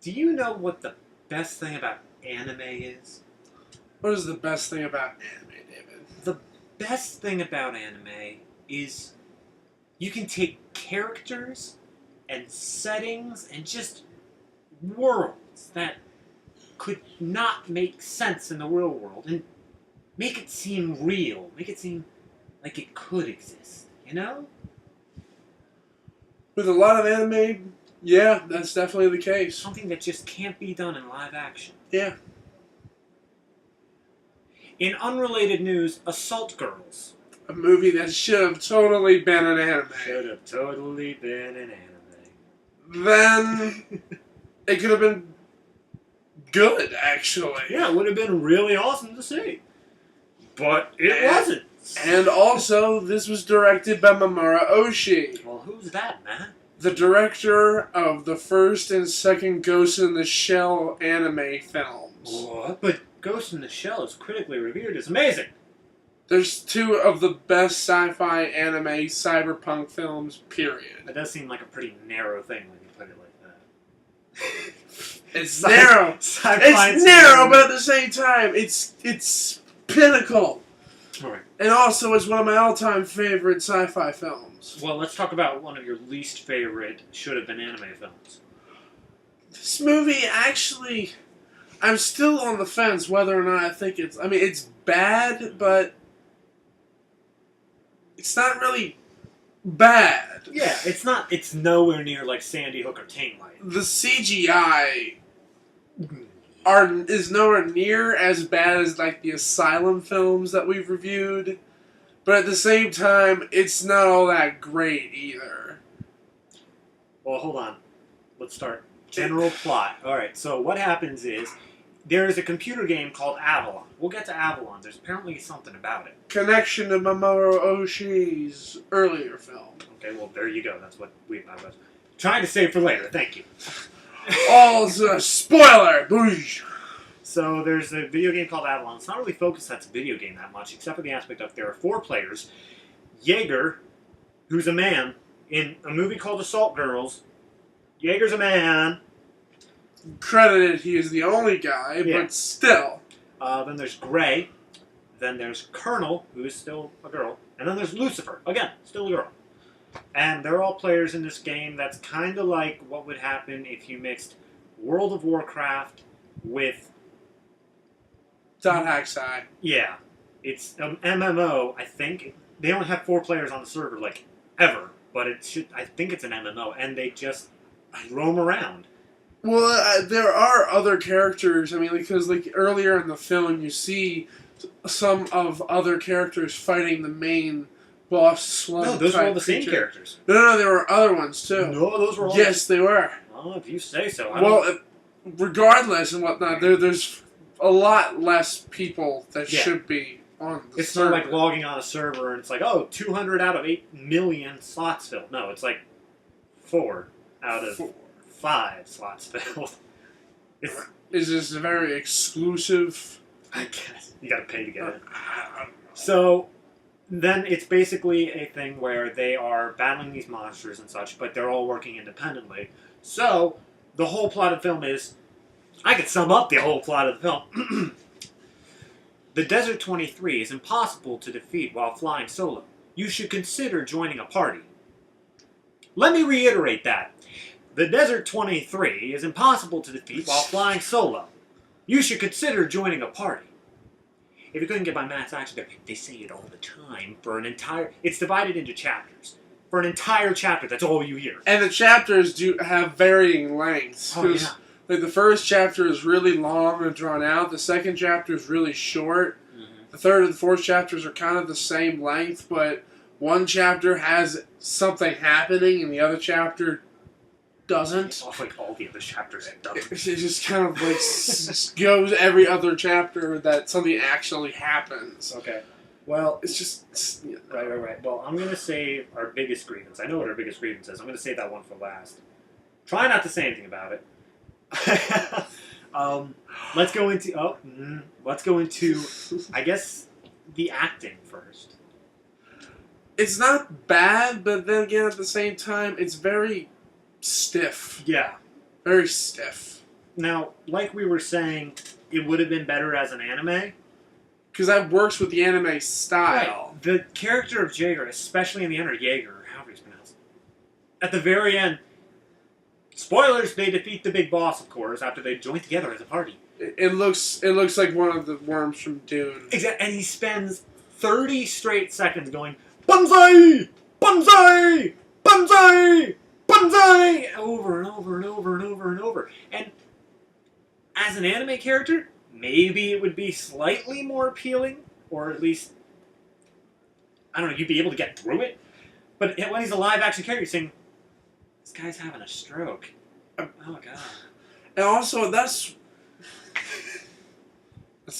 Do you know what the best thing about anime is? What is the best thing about anime, David? The best thing about anime is you can take characters and settings and just worlds that could not make sense in the real world and make it seem real. Make it seem like it could exist, you know? With a lot of anime, yeah, that's definitely the case. Something that just can't be done in live action. Yeah. In unrelated news, Assault Girls. A movie that should have totally been an anime. Should have totally been an anime. Then it could have been good, actually. Yeah, it would have been really awesome to see. But it wasn't. And also, this was directed by Mamoru Oshii. Well, who's that, man? The director of the first and second Ghost in the Shell anime films. What? But Ghost in the Shell is critically revered as amazing. There's two of the best sci-fi anime cyberpunk films, period. That does seem like a pretty narrow thing when you put it like that. It's narrow. It's narrow, but at the same time, it's pinnacle. Alright. And also, it's one of my all-time favorite sci-fi films. Well, let's talk about one of your least favorite should-have-been anime films. This movie, actually, I'm still on the fence whether or not I think it's... I mean, it's bad, but it's not really bad. Yeah, it's nowhere near like Sandy Hook or Tame Light. The CGI is nowhere near as bad as like the Asylum films that we've reviewed, but at the same time, it's not all that great either. Well, hold on. Let's start. General plot. Alright, so what happens is there's a computer game called Avalon. We'll get to Avalon. There's apparently something about it. Connection to Mamoru Oshii's earlier film. Okay, well, there you go. That's what I was trying to save for later. Thank you. All's a spoiler! Boosh. So there's a video game called Avalon. It's not really focused on a video game that much, except for the aspect of there are 4 players. Jaeger, who's a man, in a movie called Assault Girls. Jaeger's a man. Credited, he is the only guy, Yeah. but still. Then there's Gray. Then there's Colonel, who is still a girl. And then there's Lucifer, again, still a girl. And they're all players in this game that's kind of like what would happen if you mixed World of Warcraft with... .hackside. Yeah. It's an MMO, I think. They only have 4 players on the server, like, ever. But I think it's an MMO, and they just roam around. Well, there are other characters. I mean, because like earlier in the film, you see some of other characters fighting the main boss slug. No, those were all the same creature. characters. No, there were other ones too. No, those were all... Yes, they were. Oh, if you say so. Well, regardless and whatnot, there's a lot less people that should be on the it's server. not like logging on a server and it's like, oh, 200 out of 8 million slots filled. No, it's like 4 out of 5 slots filled. Is this a very exclusive? I guess. You gotta pay to get in. So, then it's basically a thing where they are battling these monsters and such, but they're all working independently. So, the whole plot of the film is... I could sum up the whole plot of the film. The Desert 23 is impossible to defeat while flying solo. You should consider joining a party. Let me reiterate that. The Desert 23 is impossible to defeat while flying solo. You should consider joining a party. If you couldn't get my maths action there, they say it all the time for an entire... It's divided into chapters. For an entire chapter, that's all you hear. And the chapters do have varying lengths. Oh, yeah. Like the first chapter is really long and drawn out. The second chapter is really short. Mm-hmm. The third and fourth chapters are kind of the same length, but one chapter has something happening and the other chapter doesn't. It's like all the other chapters it doesn't. It just kind of like goes every other chapter that something actually happens. Okay. Well, it's just... Right. Well, I'm going to save our biggest grievance. I know what our biggest grievance is. I'm going to save that one for last. Try not to say anything about it. Let's go into, I guess, the acting first. It's not bad, but then again, at the same time, it's very stiff. Yeah. Very stiff. Now, like we were saying, it would have been better as an anime. Because that works with the anime style. Right. The character of Jaeger, especially in the end, or Jaeger, however it's pronounced, at the very end, spoilers, they defeat the big boss, of course, after they join together as a party. It looks like one of the worms from Dune. Exactly, and he spends 30 straight seconds going, Banzai! Banzai! Banzai! Banzai! Over and over and over and over and over. And as an anime character, maybe it would be slightly more appealing, or at least, I don't know, you'd be able to get through it. But when he's a live-action character, you're saying, this guy's having a stroke. Oh, God. And also, that's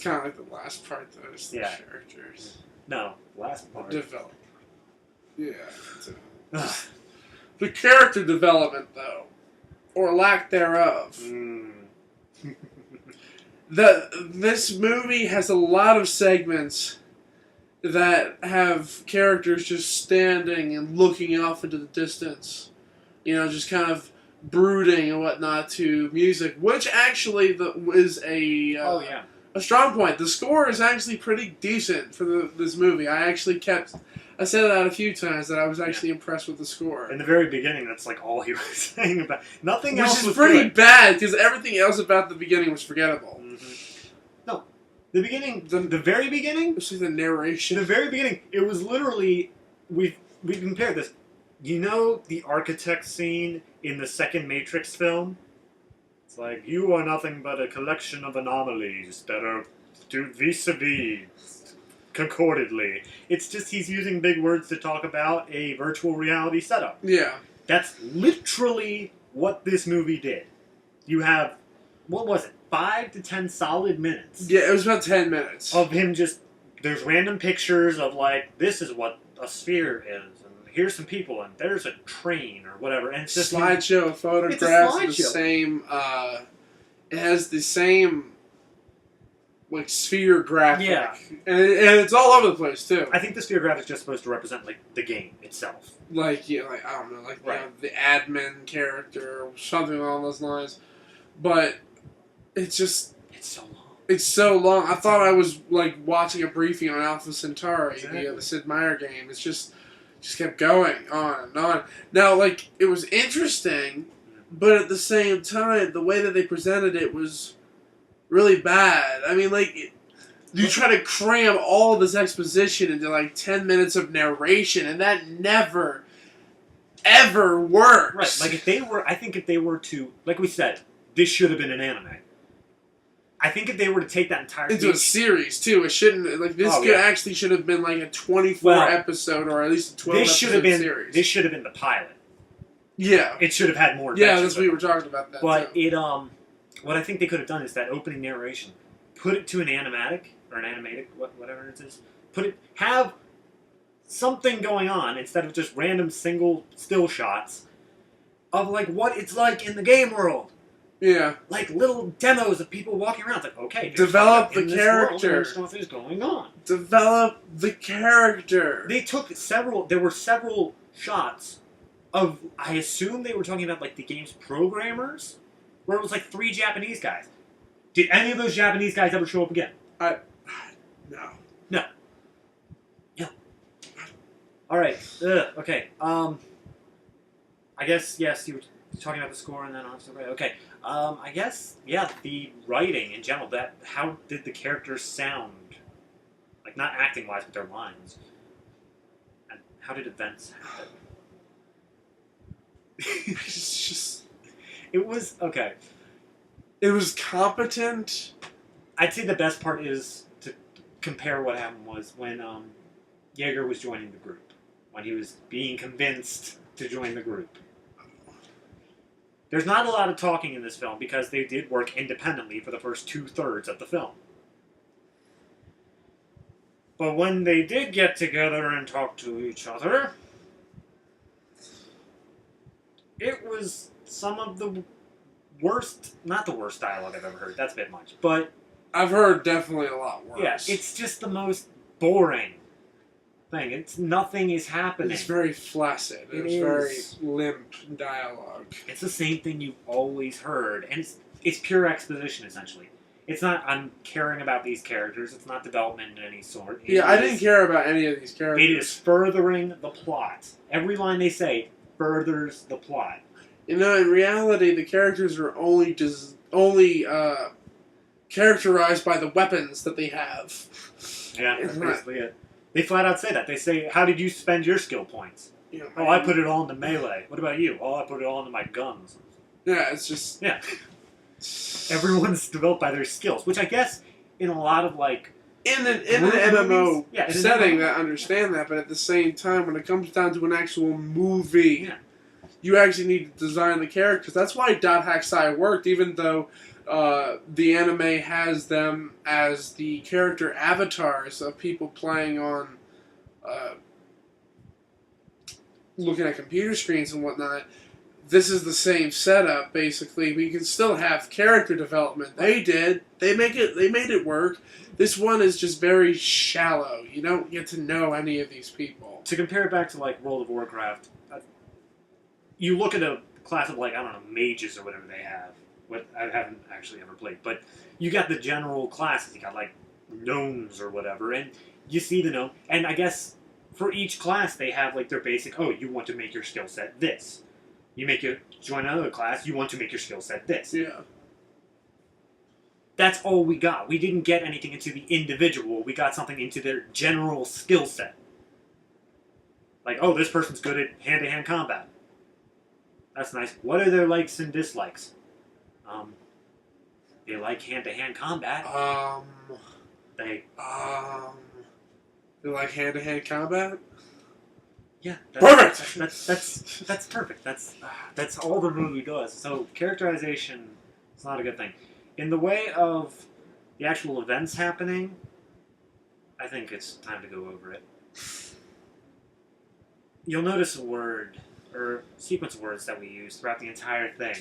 kind of like the last part, though, is the characters. No, last part. Develop. Yeah. The character development, though, or lack thereof. This movie has a lot of segments that have characters just standing and looking off into the distance. You know, just kind of brooding and whatnot to music, which actually is a strong point. The score is actually pretty decent for this movie. I said that a few times, that I was actually impressed with the score. In the very beginning, that's like all he was saying about. Nothing else was Which is pretty good. bad, because everything else about the beginning was forgettable. No. The beginning, the very beginning? Especially the narration. The very beginning, it was literally, we compared this. You know the architect scene in the second Matrix film? It's like, you are nothing but a collection of anomalies that are vis-a-vis concordedly. It's just he's using big words to talk about a virtual reality setup. Yeah. That's literally what this movie did. You have, what was it, 5 to 10 solid minutes. Yeah, it was about 10 minutes. Of him just, there's random pictures of like, this is what a sphere is, and here's some people, and there's a train, or whatever, and it's just slideshow photographs of the same, it has the same, like, sphere graphic. Yeah. And it's all over the place, too. I think the sphere graphic is just supposed to represent, like, the game itself. Like, yeah, like, I don't know, like, the admin character, or something along those lines. But it's just... It's so long. It's so long. I thought I was, like, watching a briefing on Alpha Centauri, Exactly. the Sid Meier game. It's just kept going on and on. Now, like, it was interesting, but at the same time, the way that they presented it was really bad. I mean, like, you try to cram all this exposition into, like, 10 minutes of narration, and that never, ever works. Right, like, I think if they were to, like we said, this should have been an anime. I think if they were to take that entire into a series too, it shouldn't like this. Actually should have been like a 24 episode or at least a 12 episode series. This should have been the pilot. Yeah, it should have had more. Yeah, that's what we were talking about. That but too. What I think they could have done is that opening narration, put it to an animatic or an animatic, whatever it is. Have something going on instead of just random single still shots of like what it's like in the game world. Yeah. Like little demos of people walking around. It's like, okay, develop the character. Stuff is going on. Develop the character. They took there were several shots of, I assume they were talking about like the game's programmers, where it was like 3 Japanese guys. Did any of those Japanese guys ever show up again? No. No. Alright, okay. I guess, yes, you were talking about the score and then on right. Okay. I guess, yeah, the writing in general, how did the characters sound? Like, not acting-wise, but their lines. And how did events happen? It's just... It was, okay. It was competent. I'd say the best part is to compare what happened was when Jaeger was joining the group. When he was being convinced to join the group. There's not a lot of talking in this film because they did work independently for the first 2/3 of the film. But when they did get together and talk to each other, it was some of the worst, not the worst dialogue I've ever heard, that's a bit much, but... I've heard definitely a lot worse. Yeah, it's just the most boring thing. Nothing is happening. It's very flaccid. It's very limp dialogue. It's the same thing you've always heard, and it's pure exposition essentially. It's not I'm caring about these characters. It's not development in any sort. I didn't care about any of these characters. It is furthering the plot. Every line they say furthers the plot. In reality, the characters are only characterized by the weapons that they have. Yeah, that's basically it. They flat out say that. They say, "How did you spend your skill points?" Oh, I put it all into melee. What about you? Oh, I put it all into my guns. Yeah, it's just Everyone's developed by their skills, which I guess in a lot of in an MMO setting that understand that, but at the same time, when it comes down to an actual movie, you actually need to design the characters. That's why Dot Hack Sai worked, even though the anime has them as the character avatars of people playing on, looking at computer screens and whatnot. This is the same setup, basically. We can still have character development. They did. They made it work. This one is just very shallow. You don't get to know any of these people. To compare it back to World of Warcraft, you look at a class of I don't know, mages or whatever they have. What I haven't actually ever played, but you got the general classes. You got gnomes or whatever, and you see the gnome. And I guess for each class they have their basic. Oh, you want to make your skill set this. You join another class, you want to make your skill set this. Yeah. That's all we got. We didn't get anything into the individual. We got something into their general skill set. Oh, this person's good at hand-to-hand combat. That's nice. What are their likes and dislikes? They like hand-to-hand combat. They like hand-to-hand combat? Yeah, perfect. That's perfect. That's all the movie does. So characterization is not a good thing. In the way of the actual events happening, I think it's time to go over it. You'll notice a word or sequence of words that we use throughout the entire thing.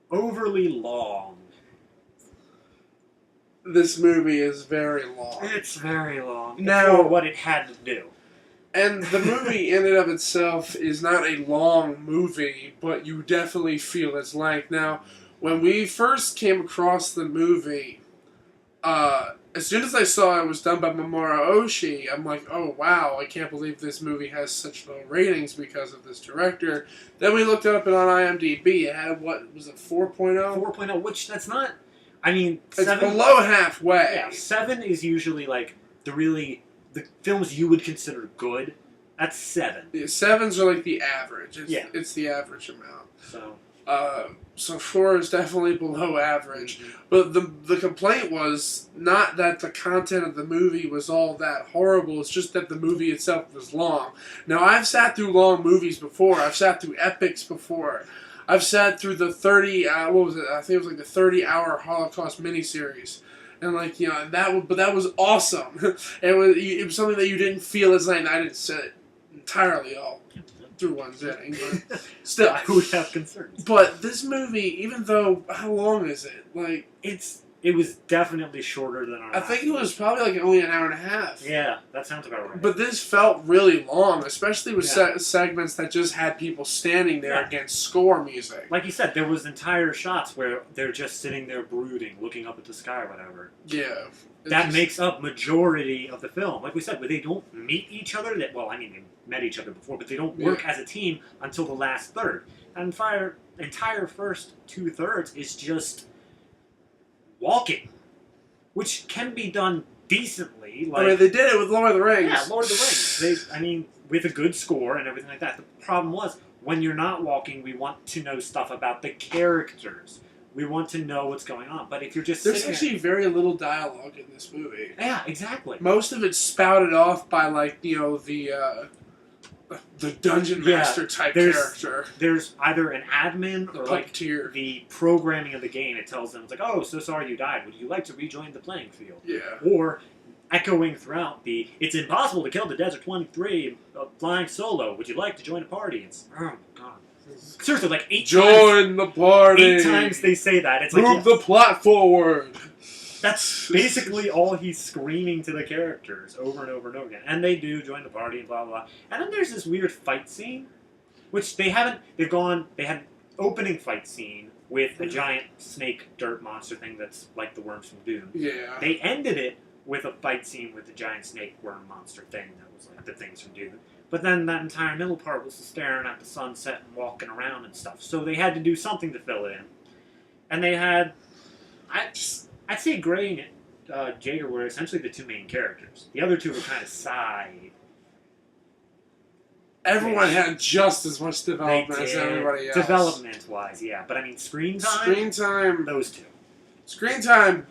Overly long. This movie is very long. It's very long. Now, for what it had to do. And the movie in and of itself is not a long movie, but you definitely feel its length. Now, when we first came across the movie, as soon as I saw it was done by Mamoru Oshii, I'm like, oh wow, I can't believe this movie has such low ratings because of this director. Then we looked it up on IMDb. It had, what, was it 4.0? 4.0, which that's not... I mean, it's 7, below halfway. Yeah, 7 is usually the films you would consider good. That's 7. Yeah, 7s are the average. It's the average amount. So 4 is definitely below average. Mm-hmm. But the complaint was not that the content of the movie was all that horrible. It's just that the movie itself was long. Now, I've sat through long movies before. I've sat through epics before. I've sat through the 30, what was it? I think it was the 30-hour Holocaust miniseries. And that was awesome. It was something that you didn't feel as I didn't sit it entirely all through one sitting, but still. I would have concerns. But this movie, even though, how long is it? It was definitely shorter than our I think it was probably only an hour and a half. Yeah, that sounds about right. But this felt really long, especially with segments that just had people standing there against score music. Like you said, there was entire shots where they're just sitting there brooding, looking up at the sky or whatever. Yeah. That makes up majority of the film. Like we said, where they don't meet each other. They met each other before, but they don't work as a team until the last third. And the entire first 2/3 is just walking, which can be done decently. They did it with Lord of the Rings. Yeah, Lord of the Rings. With a good score and everything like that. The problem was, when you're not walking, we want to know stuff about the characters. We want to know what's going on. But if you're just There's actually very little dialogue in this movie. Yeah, exactly. Most of it's spouted off by, the dungeon master type character. There's either an admin or puppeteer. The programming of the game. It tells them, oh, so sorry you died. Would you like to rejoin the playing field? Yeah. Or echoing throughout it's impossible to kill the Desert 23 flying solo. Would you like to join a party? It's, oh my god. Seriously, 8 times. Join the party! 8 times they say that. It's move the plot forward! That's basically all he's screaming to the characters over and over and over again. And they do join the party and blah, blah, blah. And then there's this weird fight scene, which they had opening fight scene with a giant snake dirt monster thing that's like the worms from Dune. Yeah. They ended it with a fight scene with a giant snake worm monster thing that was like the things from Dune. But then that entire middle part was staring at the sunset and walking around and stuff. So they had to do something to fill it in. And they had, I'd say Gray and Jaeger were essentially the two main characters. The other two were kind of side. Everyone had just as much development as everybody else. Development-wise, yeah. But I mean, screen time? Screen time. Those two. Screen time.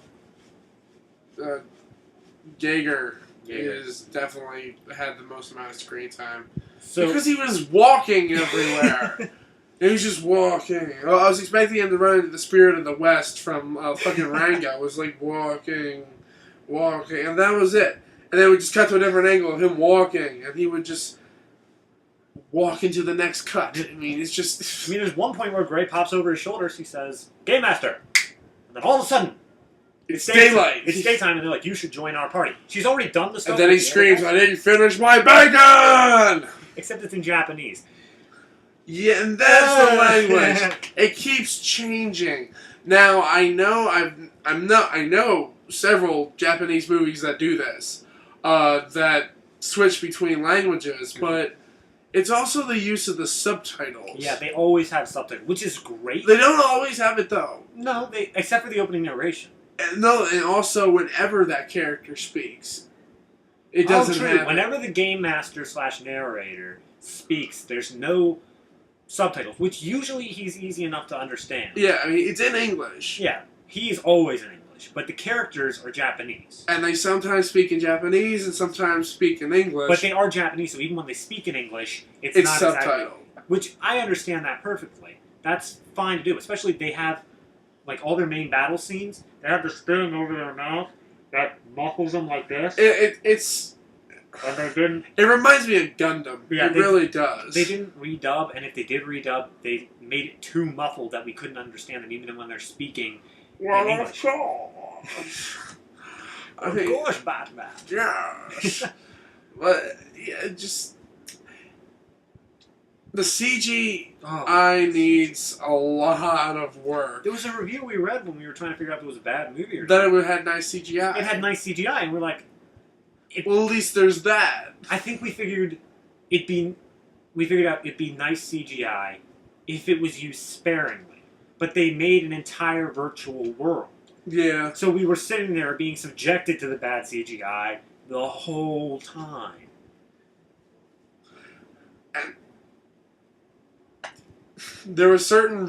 Jaeger is definitely had the most amount of screen time. Because he was walking everywhere. He was just walking. Well, I was expecting him to run into the Spirit of the West from fucking Rango. It was like walking, and that was it. And then we just cut to a different angle of him walking, and he would just walk into the next cut. I mean, it's just... I mean, there's one point where Gray pops over his shoulders, he says, "Game Master!" And then all of a sudden, it's daylight. It's daytime, and they're like, "You should join our party." She's already done the stuff. And then he screams, "I didn't finish my bacon!" Except it's in Japanese. Yeah, and that's the language. It keeps changing. Now, I know several Japanese movies that do this, that switch between languages, but it's also the use of the subtitles. Yeah, they always have subtitles, which is great. They don't always have it, though. No, except for the opening narration. And also whenever that character speaks, it doesn't have. Whenever the game master / narrator speaks, there's no subtitles, which usually he's easy enough to understand. Yeah, I mean, it's in English. Yeah, he's always in English, but the characters are Japanese. And they sometimes speak in Japanese and sometimes speak in English. But they are Japanese, so even when they speak in English, it's not subtitled. Exactly, which I understand that perfectly. That's fine to do, especially they have, like, all their main battle scenes, they have this thing over their mouth that muffles them like this. It's... And they didn't... It reminds me of Gundam. Yeah, it really does. They didn't redub, and if they did redub, they made it too muffled that we couldn't understand them, even when they're speaking in English. Of course, Batman. Yeah. But, yeah, just... The CGI needs a lot of work. There was a review we read when we were trying to figure out if it was a bad movie or not. That it had nice CGI. It had nice CGI, and we're like... Well, at least there's that. I think we figured out it'd be nice CGI if it was used sparingly. But they made an entire virtual world. Yeah. So we were sitting there being subjected to the bad CGI the whole time. And there were certain...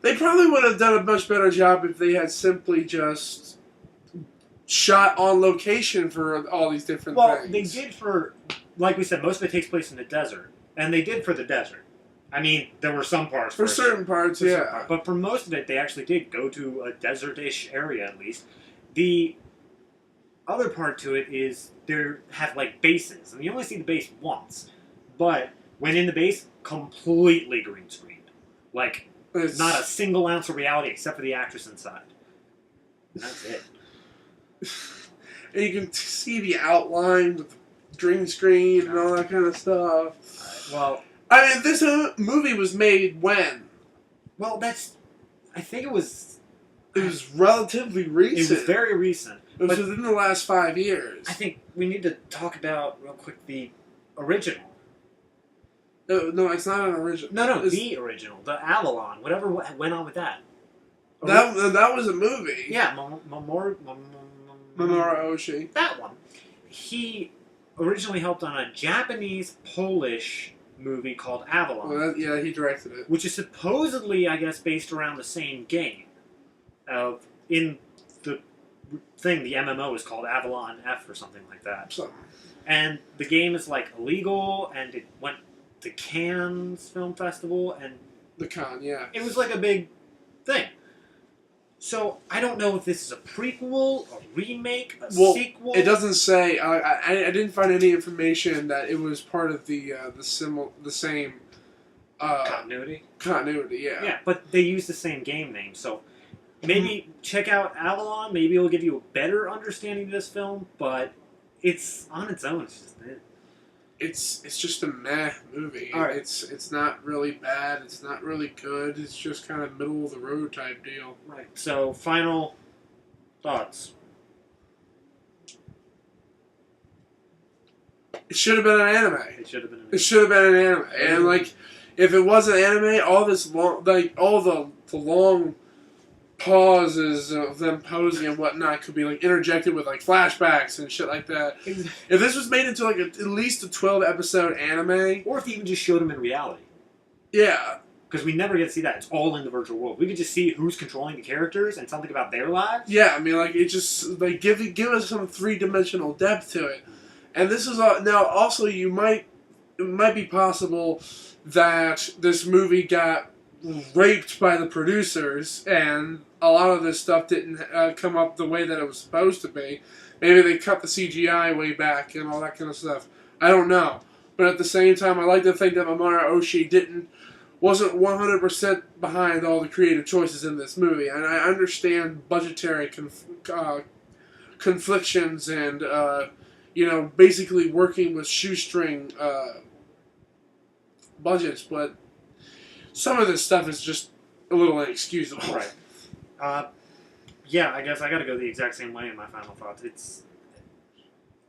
They probably would have done a much better job if they had simply just... shot on location for all these different things. Well, they did for, like we said, most of it takes place in the desert. And they did for the desert. I mean, there were some parts. For certain parts, yeah. But for most of it, they actually did go to a desert-ish area, at least. The other part to it is they have, like, bases. And you only see the base once. But when in the base, completely green screened. Like, not a single ounce of reality except for the actress inside. And that's it. And you can see the outline with the green screen and all that kind of stuff. Well, I mean, this movie was made when? Well, I think it was... It was relatively recent. It was very recent. It was within the last 5 years. I think we need to talk about, real quick, the original. No, it's not an original. No, the original. The Avalon. Whatever went on with that. That was a movie. Yeah, Mamoru Oshii. That one. He originally helped on a Japanese-Polish movie called Avalon. Well, yeah, he directed it. Which is supposedly, I guess, based around the same game. In the thing, the MMO is called Avalon F or something like that. Something. And the game is, like, illegal, and it went to Cannes Film Festival, and... The Cannes, yeah. It was like a big thing. So, I don't know if this is a prequel, a remake, a sequel. It doesn't say. I didn't find any information that it was part of the same continuity. Continuity, yeah. Yeah, but they use the same game name, so maybe check out Avalon. Maybe it'll give you a better understanding of this film, but it's on its own. It's just it. it's just a meh movie. All right. It's not really bad. It's not really good. It's just kind of middle of the road type deal. Right. So, final thoughts. It should have been an anime. It should have been. It should have been an anime. And like, if it was an anime, all this long, like all the long pauses of them posing and whatnot could be like interjected with like flashbacks and shit like that. Exactly. If this was made into like at least a 12-episode anime, Or if you even just showed them in reality. yeah. Because we never get to see that. It's all in the virtual world. We could just see who's controlling the characters and something about their lives. Yeah, I mean, like, it just, like, give us some three-dimensional depth to it. And this is, now, also, it might be possible that this movie got raped by the producers, and a lot of this stuff didn't come up the way that it was supposed to be. Maybe they cut the CGI way back and all that kind of stuff. I don't know. But at the same time, I like to think that Mamoru Oshii wasn't 100% behind all the creative choices in this movie. And I understand budgetary conflictions and, basically working with shoestring budgets, but some of this stuff is just a little inexcusable. Right. Yeah, I guess I gotta go the exact same way in my final thoughts.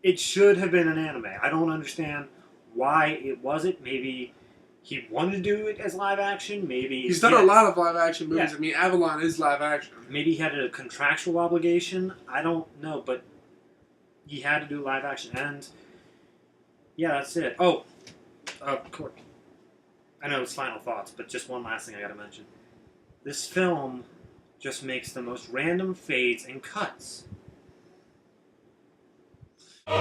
It should have been an anime. I don't understand why it wasn't. Maybe he wanted to do it as live action. Maybe he's done a lot of live action movies. Yeah. I mean, Avalon is live action. Maybe he had a contractual obligation. I don't know, but he had to do live action. And yeah, that's it. Oh, Court. I know it's final thoughts, but just one last thing I gotta mention. This film just makes the most random fades and cuts. All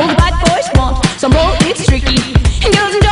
the bad boys want some more, it's tricky. And girls and